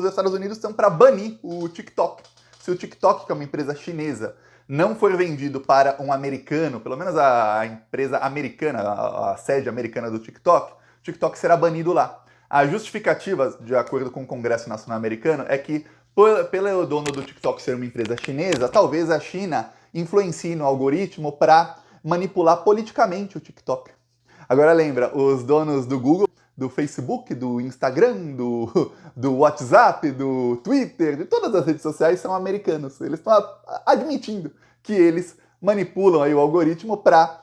Os Estados Unidos estão para banir o TikTok. Se o TikTok, que é uma empresa chinesa, não for vendido para um americano, pelo menos a empresa americana, a sede americana do TikTok, o TikTok será banido lá. A justificativa, de acordo com o Congresso Nacional Americano, é que, pelo dono do TikTok ser uma empresa chinesa, talvez a China influencie no algoritmo para manipular politicamente o TikTok. Agora lembra, os donos do Google, do Facebook, do Instagram, do WhatsApp, do Twitter, de todas as redes sociais são americanos. Eles estão admitindo que eles manipulam aí o algoritmo para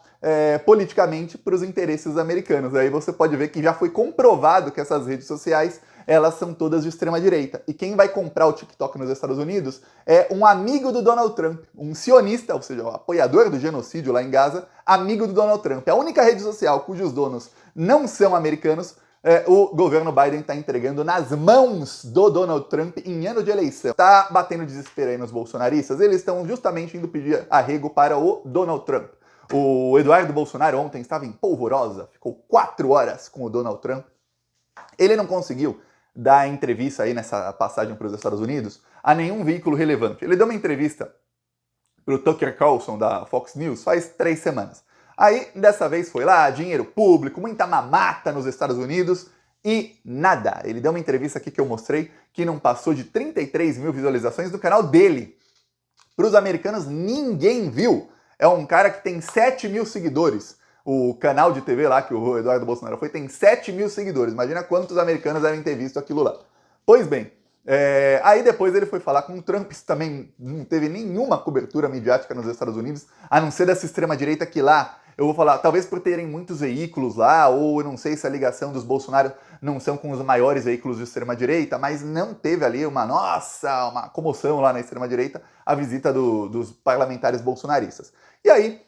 politicamente para os interesses americanos. Aí você pode ver que já foi comprovado que essas redes sociais elas são todas de extrema direita. E quem vai comprar o TikTok nos Estados Unidos é um amigo do Donald Trump, um sionista, ou seja, um apoiador do genocídio lá em Gaza, amigo do Donald Trump. A única rede social cujos donos não são americanos, o governo Biden está entregando nas mãos do Donald Trump em ano de eleição. Tá batendo desespero aí nos bolsonaristas? Eles estão justamente indo pedir arrego para o Donald Trump. O Eduardo Bolsonaro ontem estava em polvorosa, ficou 4 horas com o Donald Trump. Ele não conseguiu dar entrevista aí nessa passagem para os Estados Unidos a nenhum veículo relevante. Ele deu uma entrevista para o Tucker Carlson da Fox News faz 3 semanas. Aí, dessa vez foi lá, dinheiro público, muita mamata nos Estados Unidos e nada. Ele deu uma entrevista aqui que eu mostrei que não passou de 33 mil visualizações no canal dele. Para os americanos, ninguém viu. É um cara que tem 7 mil seguidores. O canal de TV lá que o Eduardo Bolsonaro foi tem 7 mil seguidores. Imagina quantos americanos devem ter visto aquilo lá. Pois bem, aí depois ele foi falar com o Trump, isso também não teve nenhuma cobertura midiática nos Estados Unidos, a não ser dessa extrema-direita que lá, eu vou falar, talvez por terem muitos veículos lá, ou eu não sei se a ligação dos Bolsonaro não são com os maiores veículos de extrema-direita, mas não teve ali uma comoção lá na extrema-direita, a visita dos parlamentares bolsonaristas. E aí,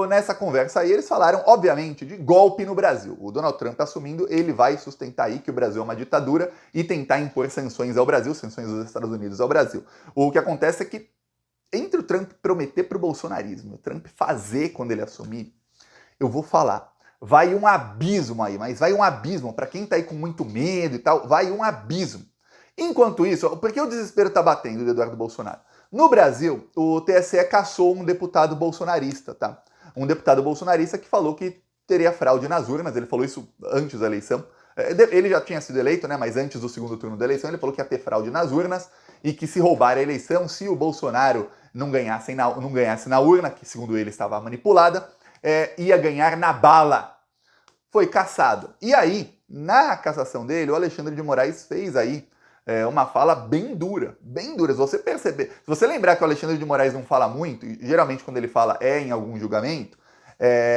nessa conversa aí, eles falaram, obviamente, de golpe no Brasil. O Donald Trump assumindo, ele vai sustentar aí que o Brasil é uma ditadura e tentar impor sanções ao Brasil, sanções dos Estados Unidos ao Brasil. O que acontece é que, entre o Trump prometer para o bolsonarismo, o Trump fazer quando ele assumir, eu vou falar, vai um abismo aí, mas vai um abismo, para quem tá aí com muito medo e tal, vai um abismo. Enquanto isso, por que o desespero tá batendo do Eduardo Bolsonaro? No Brasil, o TSE cassou um deputado bolsonarista, tá? Um deputado bolsonarista que falou que teria fraude nas urnas, ele falou isso antes da eleição. Ele já tinha sido eleito, né? Mas antes do segundo turno da eleição, ele falou que ia ter fraude nas urnas e que se roubar a eleição, se o Bolsonaro não ganhasse na urna, que segundo ele estava manipulada, ia ganhar na bala. Foi cassado. E aí, na cassação dele, o Alexandre de Moraes fez aí uma fala bem dura, bem dura. Se você perceber, se você lembrar que o Alexandre de Moraes não fala muito, e geralmente quando ele fala em algum julgamento,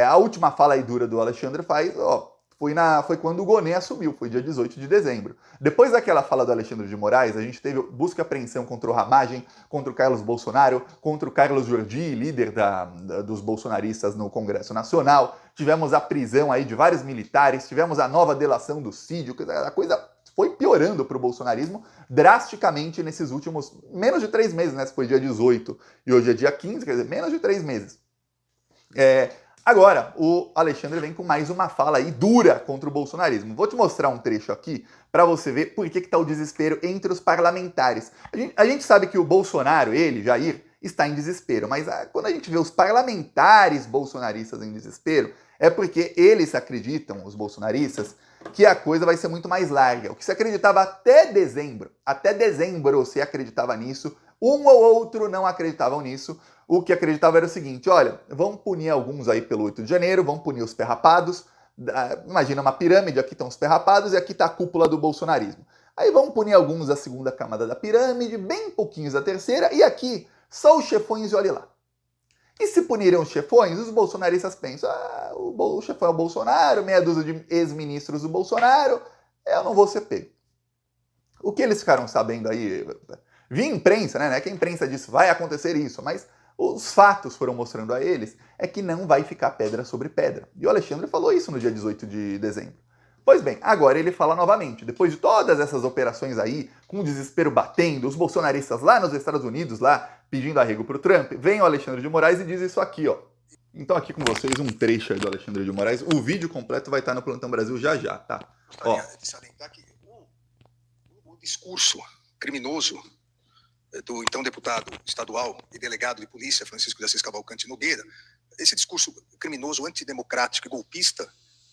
a última fala aí dura do Alexandre foi quando o Gonê assumiu, foi dia 18 de dezembro. Depois daquela fala do Alexandre de Moraes, a gente teve busca e apreensão contra o Ramagem, contra o Carlos Bolsonaro, contra o Carlos Jordi, líder dos bolsonaristas no Congresso Nacional. Tivemos a prisão aí de vários militares, tivemos a nova delação do Cid, a coisa foi piorando para o bolsonarismo drasticamente nesses últimos menos de 3 meses, né? Foi dia 18 e hoje é dia 15, quer dizer, menos de 3 meses. Agora, o Alexandre vem com mais uma fala aí dura contra o bolsonarismo. Vou te mostrar um trecho aqui para você ver por que está o desespero entre os parlamentares. A gente sabe que o Bolsonaro, ele, Jair, está em desespero, mas quando a gente vê os parlamentares bolsonaristas em desespero, é porque eles acreditam, os bolsonaristas, que a coisa vai ser muito mais larga. O que se acreditava até dezembro se acreditava nisso, um ou outro não acreditavam nisso. O que acreditava era o seguinte, olha, vão punir alguns aí pelo 8 de janeiro, vão punir os perrapados, imagina uma pirâmide, aqui estão os perrapados e aqui está a cúpula do bolsonarismo. Aí vão punir alguns da segunda camada da pirâmide, bem pouquinhos da terceira, e aqui só os chefões e olha lá. E se punirem os chefões, os bolsonaristas pensam, o chefão é o Bolsonaro, meia dúzia de ex-ministros do Bolsonaro, eu não vou ser pego. O que eles ficaram sabendo aí, via imprensa, né, que a imprensa disse, vai acontecer isso, mas os fatos foram mostrando a eles, é que não vai ficar pedra sobre pedra. E o Alexandre falou isso no dia 18 de dezembro. Pois bem, agora ele fala novamente, depois de todas essas operações aí, com o desespero batendo, os bolsonaristas lá nos Estados Unidos, lá pedindo arrego pro Trump, vem o Alexandre de Moraes e diz isso aqui, ó. Então aqui com vocês um trecho aí do Alexandre de Moraes, o vídeo completo vai estar no Plantão Brasil já já, tá? Gostaria de salientar que o discurso criminoso do então deputado estadual e delegado de polícia, Francisco de Assis Cavalcante Nogueira, esse discurso criminoso, antidemocrático e golpista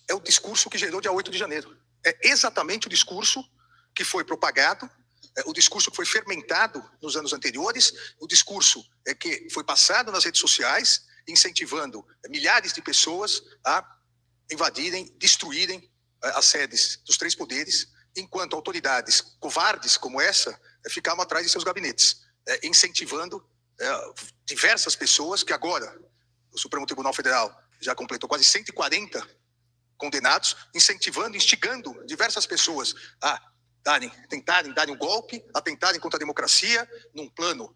é o discurso que gerou dia 8 de janeiro. É exatamente o discurso que foi propagado, o discurso que foi fermentado nos anos anteriores, o discurso que foi passado nas redes sociais, incentivando milhares de pessoas a invadirem, destruírem as sedes dos três poderes, enquanto autoridades covardes como essa ficavam atrás de seus gabinetes, incentivando diversas pessoas que agora o Supremo Tribunal Federal já completou quase 140 condenados, incentivando, instigando diversas pessoas a tentarem dar um golpe, a tentarem contra a democracia, num plano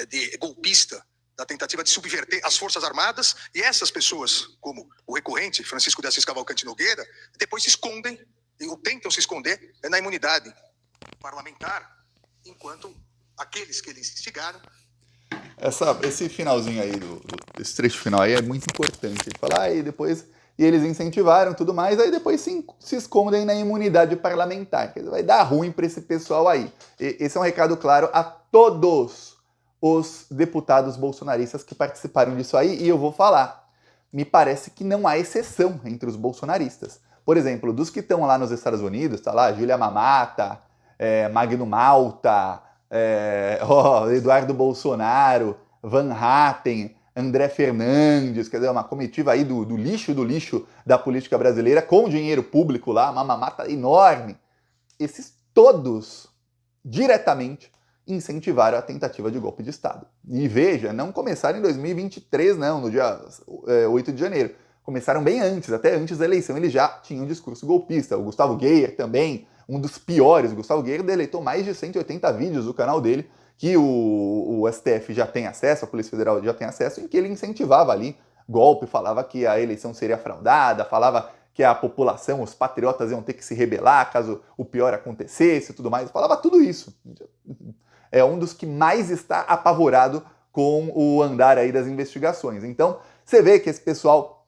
de golpista, da tentativa de subverter as Forças Armadas, e essas pessoas, como o recorrente Francisco de Assis Cavalcante Nogueira, depois se escondem, ou tentam se esconder na imunidade parlamentar, enquanto aqueles que eles instigaram... Esse finalzinho aí, esse trecho final aí é muito importante. Ele fala, e depois... E eles incentivaram tudo mais, aí depois se escondem na imunidade parlamentar. Quer dizer, vai dar ruim para esse pessoal aí. Esse é um recado claro a todos os deputados bolsonaristas que participaram disso aí, e eu vou falar. Me parece que não há exceção entre os bolsonaristas. Por exemplo, dos que estão lá nos Estados Unidos, tá lá Júlia Mamata, Magno Malta, Eduardo Bolsonaro, Van Hatten, André Fernandes, quer dizer, uma comitiva aí do lixo da política brasileira, com dinheiro público lá, uma mamata enorme. Esses todos, diretamente, incentivaram a tentativa de golpe de Estado. E veja, não começaram em 2023, não, no dia 8 de janeiro. Começaram bem antes, até antes da eleição eles já tinham um discurso golpista. O Gustavo Geyer também, um dos piores. O Gustavo Geyer deletou mais de 180 vídeos do canal dele, que o STF já tem acesso, a Polícia Federal já tem acesso, em que ele incentivava ali golpe, falava que a eleição seria fraudada, falava que a população, os patriotas iam ter que se rebelar caso o pior acontecesse e tudo mais, falava tudo isso. É um dos que mais está apavorado com o andar aí das investigações. Então, você vê que esse pessoal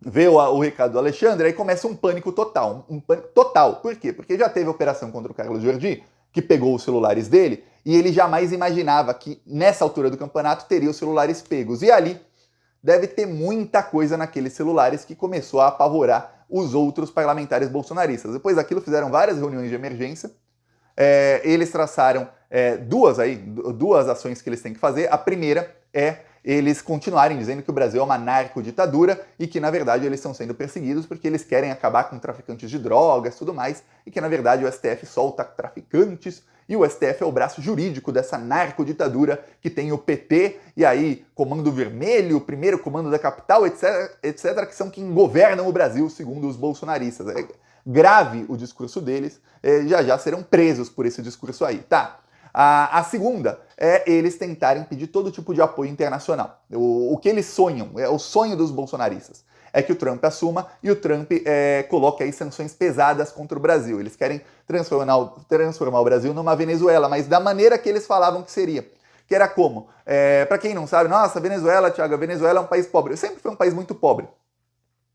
vê o recado do Alexandre, aí começa um pânico total. Um pânico total. Por quê? Porque já teve a operação contra o Carlos Jordi, que pegou os celulares dele, e ele jamais imaginava que, nessa altura do campeonato, teria os celulares pegos. E ali deve ter muita coisa naqueles celulares que começou a apavorar os outros parlamentares bolsonaristas. Depois daquilo, fizeram várias reuniões de emergência. Eles traçaram duas ações que eles têm que fazer. A primeira é eles continuarem dizendo que o Brasil é uma narcoditadura e que, na verdade, eles estão sendo perseguidos porque eles querem acabar com traficantes de drogas e tudo mais, e que, na verdade, o STF solta traficantes e o STF é o braço jurídico dessa narcoditadura que tem o PT e aí Comando Vermelho, o primeiro comando da capital, etc., que são quem governam o Brasil, segundo os bolsonaristas. É grave o discurso deles, já serão presos por esse discurso aí, tá? A segunda é eles tentarem pedir todo tipo de apoio internacional. O que eles sonham, o sonho dos bolsonaristas, é que o Trump assuma e o Trump coloque aí sanções pesadas contra o Brasil. Eles querem transformar o Brasil numa Venezuela, mas da maneira que eles falavam que seria. Que era como? Para quem não sabe, nossa, Venezuela, Thiago, a Venezuela é um país pobre. Sempre foi um país muito pobre.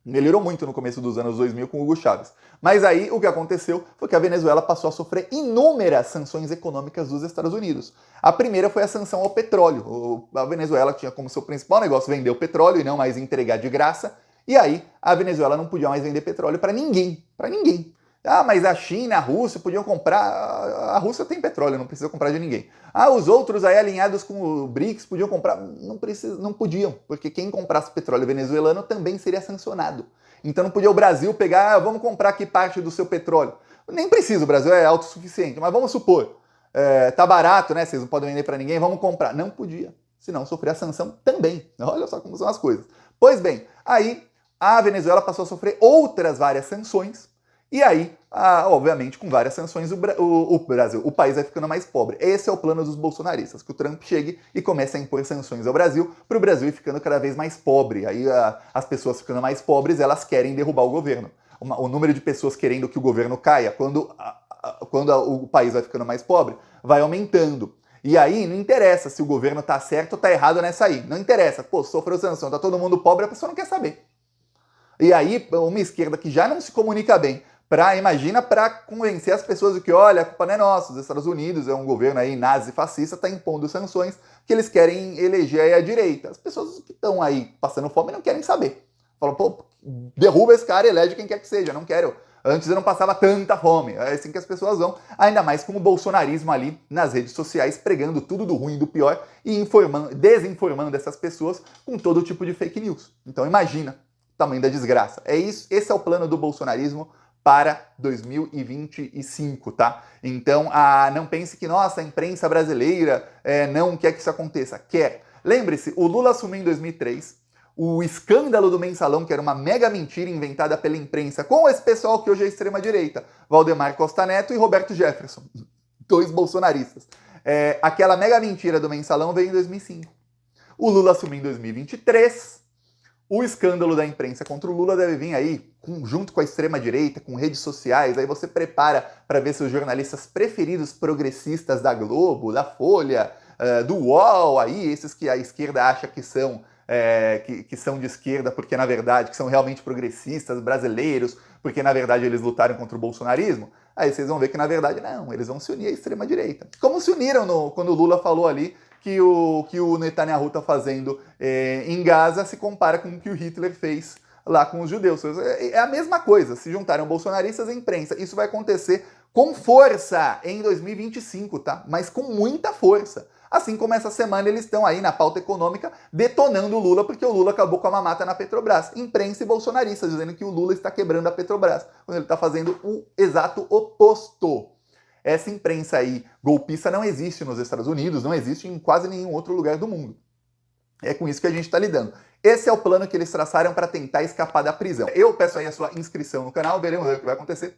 Melhorou muito no começo dos anos 2000 com o Hugo Chávez. Mas aí o que aconteceu foi que a Venezuela passou a sofrer inúmeras sanções econômicas dos Estados Unidos. A primeira foi a sanção ao petróleo. A Venezuela tinha como seu principal negócio vender o petróleo e não mais entregar de graça. E aí a Venezuela não podia mais vender petróleo para ninguém. Para ninguém. Ah, mas a China, a Rússia podiam comprar... A Rússia tem petróleo, não precisa comprar de ninguém. Ah, os outros aí alinhados com o BRICS podiam comprar... Não podiam, porque quem comprasse petróleo venezuelano também seria sancionado. Então não podia o Brasil pegar, vamos comprar aqui parte do seu petróleo. Nem precisa, o Brasil é autossuficiente, mas vamos supor, tá barato, né? Vocês não podem vender para ninguém, vamos comprar. Não podia, senão sofria a sanção também. Olha só como são as coisas. Pois bem, aí a Venezuela passou a sofrer outras várias sanções. E aí, obviamente, com várias sanções, o país vai ficando mais pobre. Esse é o plano dos bolsonaristas, que o Trump chegue e comece a impor sanções ao Brasil, para o Brasil ir ficando cada vez mais pobre. Aí as pessoas ficando mais pobres, elas querem derrubar o governo. O número de pessoas querendo que o governo caia, quando o país vai ficando mais pobre, vai aumentando. E aí, não interessa se o governo tá certo ou tá errado nessa aí. Não interessa. Pô, sofreu sanção, tá todo mundo pobre, a pessoa não quer saber. E aí, uma esquerda que já não se comunica bem, Imagina, para convencer as pessoas de que, olha, a culpa não é nossa, os Estados Unidos é um governo aí nazi-fascista, está impondo sanções que eles querem eleger aí a direita. As pessoas que estão aí passando fome não querem saber. Falam, pô, derruba esse cara, elege quem quer que seja, não quero. Antes eu não passava tanta fome. É assim que as pessoas vão, ainda mais com o bolsonarismo ali nas redes sociais, pregando tudo do ruim e do pior e desinformando essas pessoas com todo tipo de fake news. Então imagina o tamanho da desgraça. É isso, esse é o plano do bolsonarismo para 2025, tá? Então, não pense que, nossa, a imprensa brasileira não quer que isso aconteça. Quer. Lembre-se, o Lula assumiu em 2003, o escândalo do mensalão, que era uma mega mentira inventada pela imprensa, com esse pessoal que hoje é extrema-direita, Valdemar Costa Neto e Roberto Jefferson, dois bolsonaristas. Aquela mega mentira do mensalão veio em 2005. O Lula assumiu em 2023, o escândalo da imprensa contra o Lula deve vir aí, junto com a extrema-direita, com redes sociais, aí você prepara para ver seus jornalistas preferidos progressistas da Globo, da Folha, do UOL, aí, esses que a esquerda acha que são que são de esquerda porque, na verdade, que são realmente progressistas, brasileiros, porque, na verdade, eles lutaram contra o bolsonarismo. Aí vocês vão ver que, na verdade, não, eles vão se unir à extrema-direita. Como se uniram quando o Lula falou ali que o Netanyahu está fazendo em Gaza se compara com o que o Hitler fez lá com os judeus. É a mesma coisa, se juntaram bolsonaristas e imprensa. Isso vai acontecer com força em 2025, tá? Mas com muita força. Assim como essa semana eles estão aí na pauta econômica detonando o Lula porque o Lula acabou com a mamata na Petrobras. Imprensa e bolsonaristas dizendo que o Lula está quebrando a Petrobras, quando ele está fazendo o exato oposto. Essa imprensa aí golpista não existe nos Estados Unidos, não existe em quase nenhum outro lugar do mundo. É com isso que a gente está lidando. Esse é o plano que eles traçaram para tentar escapar da prisão. Eu peço aí a sua inscrição no canal, veremos o que vai acontecer.